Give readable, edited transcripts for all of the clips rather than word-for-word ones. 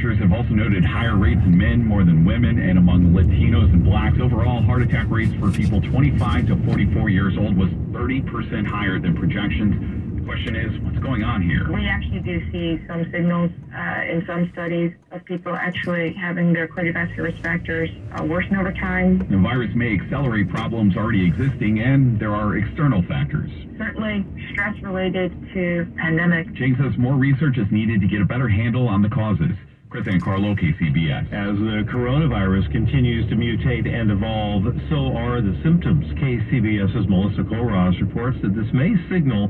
Researchers have also noted higher rates in men more than women and among Latinos and blacks. Overall, heart attack rates for people 25 to 44 years old was 30% higher than projections. The question is, what's going on here? We actually do see some signals in some studies of people actually having their cardiovascular risk factors worsen over time. The virus may accelerate problems already existing, and there are external factors. Certainly stress related to pandemic. Jane says more research is needed to get a better handle on the causes. Chris and Carlo, KCBS. As the coronavirus continues to mutate and evolve, so are the symptoms. KCBS's Melissa Colross reports that this may signal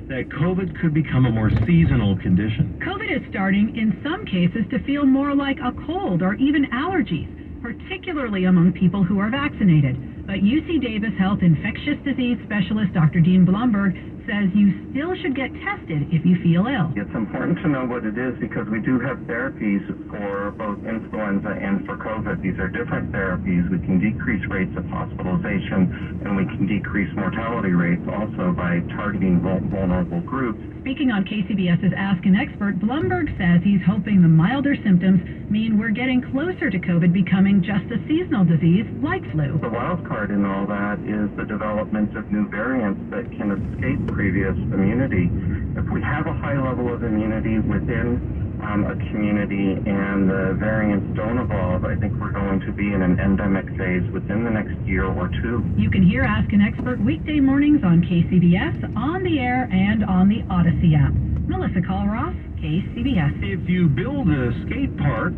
that COVID could become a more seasonal condition. COVID is starting, in some cases, to feel more like a cold or even allergies, particularly among people who are vaccinated. But UC Davis Health infectious disease specialist Dr. Dean Blumberg says you still should get tested if you feel ill. It's important to know what it is because we do have therapies for both influenza and for COVID. These are different therapies. We can decrease rates of hospitalization and we can decrease mortality rates also by targeting vulnerable groups. Speaking on KCBS's Ask an Expert, Blumberg says he's hoping the milder symptoms mean we're getting closer to COVID becoming just a seasonal disease like flu. The wild card in all that is the development of new variants that can escape previous immunity. If we have a high level of immunity within a community and the variants don't evolve, I think we're going to be in an endemic phase within the next year or two. You can hear Ask an Expert weekday mornings on KCBS, on the air, and on the Odyssey app. Melissa Colross, KCBS. If you build a skate park,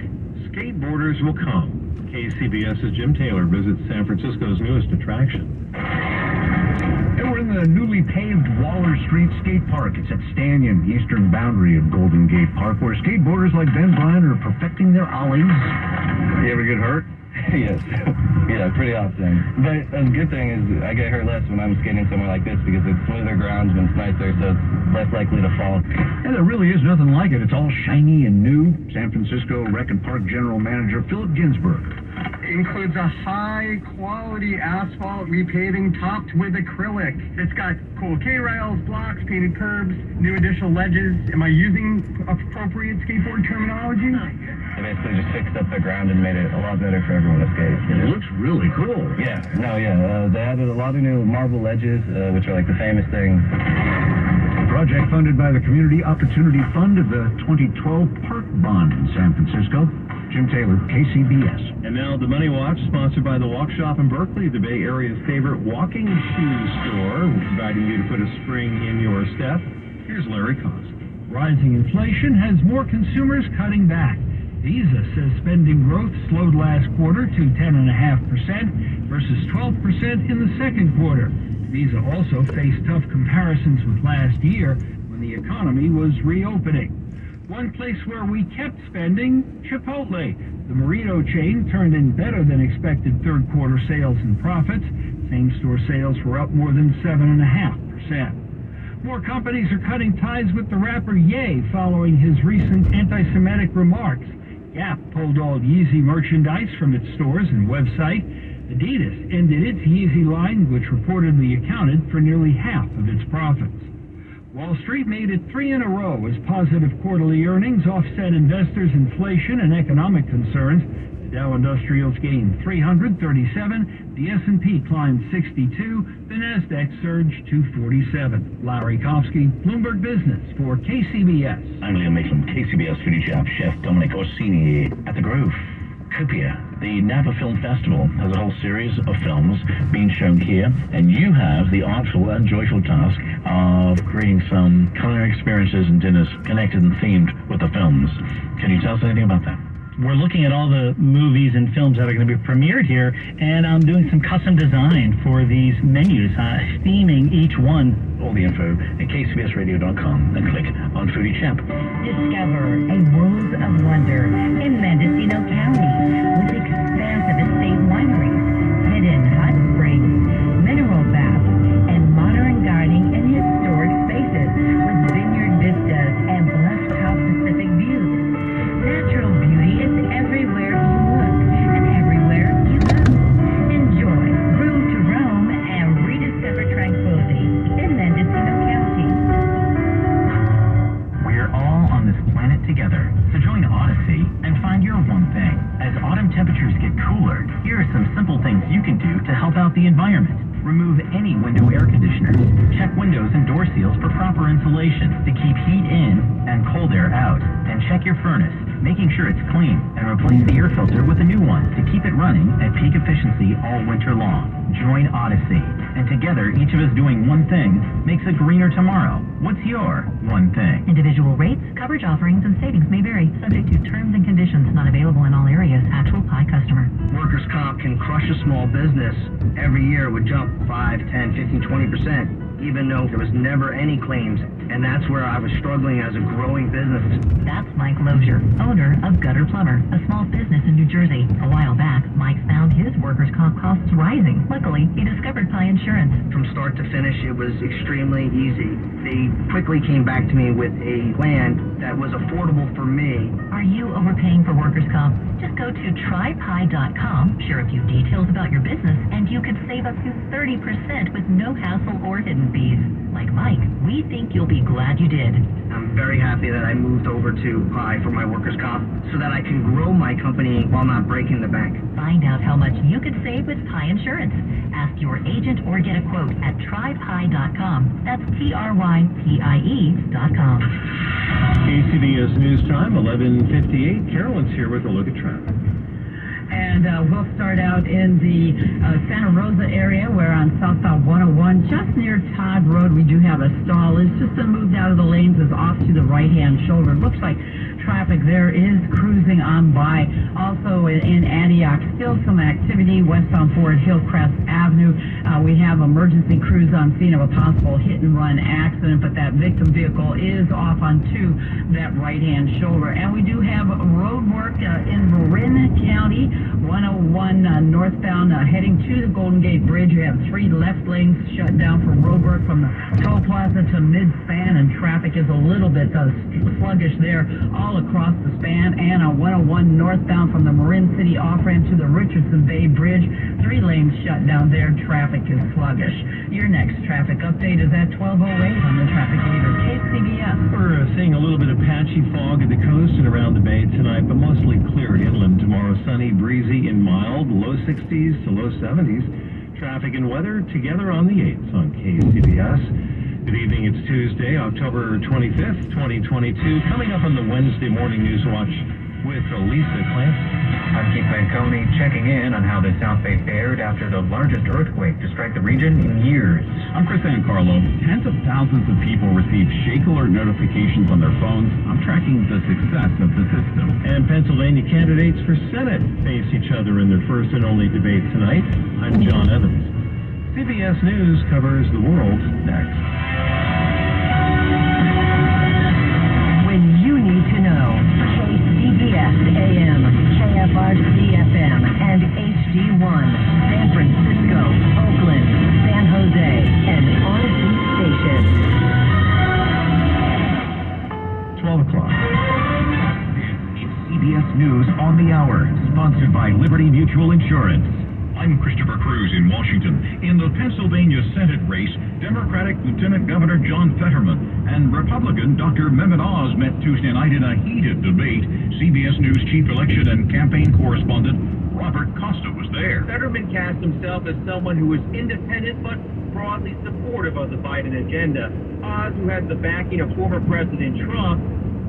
skateboarders will come. KCBS's Jim Taylor visits San Francisco's newest attraction. And we're in the newly paved Waller Street Skate Park. It's at Stanton, eastern boundary of Golden Gate Park, where skateboarders like Ben Bryan are perfecting their ollies. You ever get hurt? Yes. Yeah, pretty often. But the good thing is I get hurt less when I'm skating somewhere like this because it's smoother ground and it's nicer, so it's less likely to fall. And there really is nothing like it. It's all shiny and new. San Francisco Rec and Park General Manager Philip Ginsburg. Includes a high-quality asphalt repaving topped with acrylic. It's got cool K-rails, blocks, painted curbs, new additional ledges. Am I using appropriate skateboard terminology? They basically just fixed up the ground and made it a lot better for everyone to skate. It looks really cool. Yeah, they added a lot of new marble ledges, which are like the famous thing. A project funded by the Community Opportunity Fund of the 2012 Park Bond in San Francisco. Jim Taylor, KCBS. And now the Money Watch, sponsored by the Walk Shop in Berkeley, the Bay Area's favorite walking shoe store, inviting you to put a spring in your step. Here's Larry Cost. Rising inflation has more consumers cutting back. Visa says spending growth slowed last quarter to 10.5% versus 12% in the second quarter. Visa also faced tough comparisons with last year when the economy was reopening. One place where we kept spending, Chipotle. The burrito chain turned in better than expected third quarter sales and profits. Same-store sales were up more than 7.5%. More companies are cutting ties with the rapper Ye following his recent anti-Semitic remarks. Gap pulled all Yeezy merchandise from its stores and website. Adidas ended its Yeezy line, which reportedly accounted for nearly half of its profits. Wall Street made it 3 in a row as positive quarterly earnings offset investors' inflation and economic concerns. The Dow Industrials gained 337, the S&P climbed 62, the Nasdaq surged 247. Larry Kofsky, Bloomberg Business for KCBS. I'm Liam Maitland, KCBS foodie chef Dominic Orsini at the Grove. Copia. The Napa Film Festival has a whole series of films being shown here, and you have the artful and joyful task of creating some culinary experiences and dinners connected and themed with the films. Can you tell us anything about that? We're looking at all the movies and films that are going to be premiered here, and I'm doing some custom design for these menus, theming each one. All the info at kcbsradio.com and click on Foodie Champ. Discover a world of wonder in Mendocino County with expansive estate wineries, hidden hot springs, mineral baths, and modern dining in historic spaces with vineyard vistas and blessed South Pacific views. Natural beauty is everywhere you look and everywhere you go. Enjoy Room to Roam and rediscover tranquility in Mendocino County. We're all on this planet together, so join Odyssey things you can do to help out the environment. Remove any window air conditioners. Check windows and door seals for proper insulation to keep heat in and cold air out. And check your furnace, making sure it's clean, and replace the air filter with a new one to keep it running at peak efficiency all winter long. Join Odyssey, and together, each of us doing one thing makes a greener tomorrow. What's your one thing? Individual rates, coverage offerings, and savings may vary, subject to terms and conditions. Not available in all areas. Actual Pi customer. Workers' comp can crush a small business. Every year it would jump 5, 10, 15, 20%, even though there was never any claims. And that's where I was struggling as a growing business. That's Mike Lozier, owner of Gutter Plumber, a small business in New Jersey. A while back, Mike found his workers' comp costs rising. Luckily, he discovered Pi Insurance. From start to finish, it was extremely easy. They quickly came back to me with a plan that was affordable for me. Are you overpaying for workers' comp? Just go to trypi.com, share a few details about your business, and you could save up to 30% with no hassle or hidden fees. Like Mike, we think you'll be glad you did. I'm very happy that I moved over to Pi for my workers' comp so that I can grow my company while not breaking the bank. Find out how much you could save with Pi Insurance. Ask your agent or get a quote at trypi.com. That's TRYPIE.com. KCBS News Time, 11:58. Carolyn's here with a look at traffic. And we'll start out in the Santa Rosa area, where on southbound 101, just near Todd Road, we do have a stall. It's just moved out of the lanes, is off to the right-hand shoulder. Looks like traffic there is cruising on by. Also in Antioch, still some activity westbound Fort Hillcrest Avenue. We have emergency crews on scene of a possible hit-and-run accident, but that victim vehicle is off onto that right-hand shoulder. And we do have road work in Marin County, 101 northbound heading to the Golden Gate Bridge. You have 3 left lanes shut down for road work from the Toll Plaza to mid-span, and traffic is a little bit sluggish there all across the span. And on 101 northbound from the Marin City off-ramp to the Richardson Bay Bridge, 3 lanes shut down there. Traffic is sluggish. Your next traffic update is at 12:08 on the traffic leader, KCBS. We're seeing a little bit of patchy fog at the coast and around the bay tonight, but mostly clear at inland. Tomorrow, sunny, breezy, and mild, low 60s to low 70s. Traffic and weather together on the 8s on KCBS. Good evening, it's Tuesday, October 25th, 2022. Coming up on the Wednesday Morning News Watch with Lisa Clancy. I'm Keith Manconi checking in on how the South Bay fared after the largest earthquake to strike the region in years. I'm Chris Ancarlo. Tens of thousands of people received shake alert notifications on their phones. I'm tracking the success of the system. And Pennsylvania candidates for Senate face each other in their first and only debate tonight. I'm John Evans. CBS News covers the world next. When you need to know, KCBS AM, KFRC FM, and HD1, San Francisco, Oakland, San Jose, and RC Station. 12 o'clock. It's CBS News on the Hour, sponsored by Liberty Mutual Insurance. I'm Christopher Cruz in Washington. In the Pennsylvania Senate race, Democratic Lieutenant Governor John Fetterman and Republican Dr. Mehmet Oz met Tuesday night in a heated debate. CBS News chief election and campaign correspondent Robert Costa was there. Fetterman cast himself as someone who was independent but broadly supportive of the Biden agenda. Oz, who has the backing of former President Trump,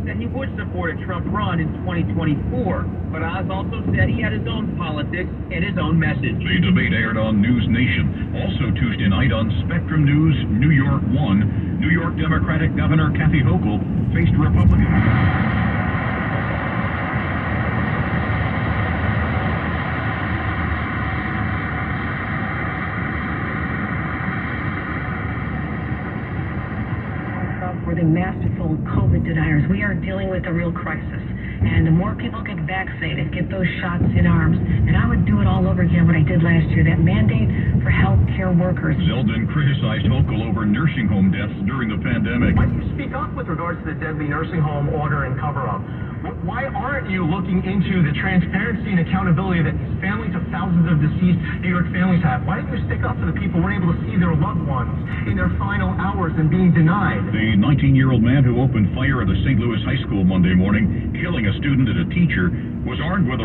said he would support a Trump run in 2024. But Oz also said he had his own politics and his own message. The debate aired on News Nation. Also Tuesday night on Spectrum News, New York 1, New York Democratic Governor Kathy Hochul faced Republicans. For the masterful COVID deniers, we are dealing with a real crisis. And the more people get vaccinated, get those shots in arms, and I would do it all over again what I did last year, that mandate for healthcare workers. Zeldin criticized Hochul over nursing home deaths during the pandemic. Why do you speak up with regards to the deadly nursing home order and cover-up? Why aren't you looking into the transparency and accountability that these families of thousands of deceased New York families have? Why didn't you stick up for the people who were able to see their loved ones in their final hours and being denied? The 19-year-old man who opened fire at a St. Louis high school Monday morning, killing a student and a teacher, was armed with a